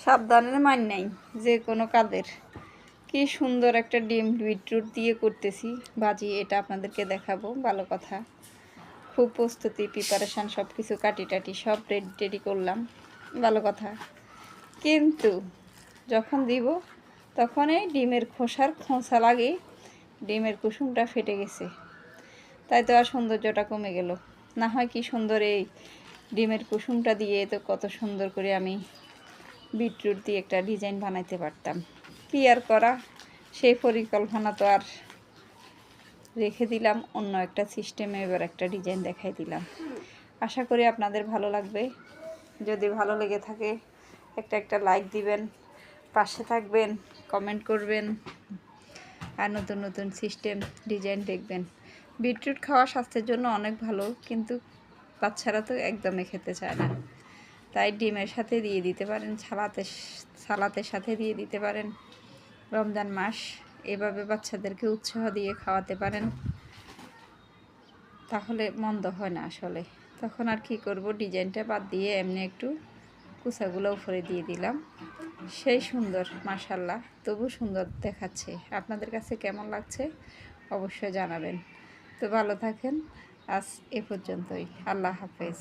সাবধানের মান নাই যে কোনো কাজের। কি সুন্দর একটা ডিম বিটরুট দিয়ে করতেছি ভাজি, এটা আপনাদেরকে দেখাবো। ভালো কথা, খুব প্রস্তুতি প্রিপারেশান সব কিছু কাটি টাটি সব রেডি করলাম, ভালো কথা। কিন্তু যখন দিব তখনই ডিমের খোসার খোঁচা লাগে, ডিমের কুসুমটা ফেটে গেছে। তাই তো আর সৌন্দর্যটা কমে গেল। না হয় কি সুন্দর এই ডিমের কুসুমটা দিয়ে তো কত সুন্দর করে আমি বিটরুট দিয়ে একটা ডিজাইন বানাইতে পারতাম। কি আর করা, সেই পরিকল্পনা তো আর রেখে দিলাম, অন্য একটা সিস্টেমে এবার একটা ডিজাইন দেখাই দিলাম। আশা করি আপনাদের ভালো লাগবে। যদি ভালো লেগে থাকে একটা লাইক দিবেন, পাশে থাকবেন, কমেন্ট করবেন, আর নতুন নতুন সিস্টেম ডিজাইন দেখবেন। বিটরুট খাওয়া স্বাস্থ্যের জন্য অনেক ভালো, কিন্তু বাচ্চারা তো একদমই খেতে চায় না। তাই ডিমের সাথে দিয়ে দিতে পারেন, সালাতের সাথে দিয়ে দিতে পারেন। রমজান মাস, এভাবে বাচ্চাদেরকে উৎসাহ দিয়ে খাওয়াতে পারেন, তাহলে মন্দ হয় না আসলে। তখন আর কি করব, ডিজাইনটা বাদ দিয়ে এমনি একটু কুচাগুলো উপরে দিয়ে দিলাম। সেই সুন্দর, মাশাল্লাহ, তবু সুন্দর দেখাচ্ছে। আপনাদের কাছে কেমন লাগছে অবশ্যই জানাবেন। তো ভালো থাকেন, আজ এ পর্যন্তই। আল্লাহ হাফেজ।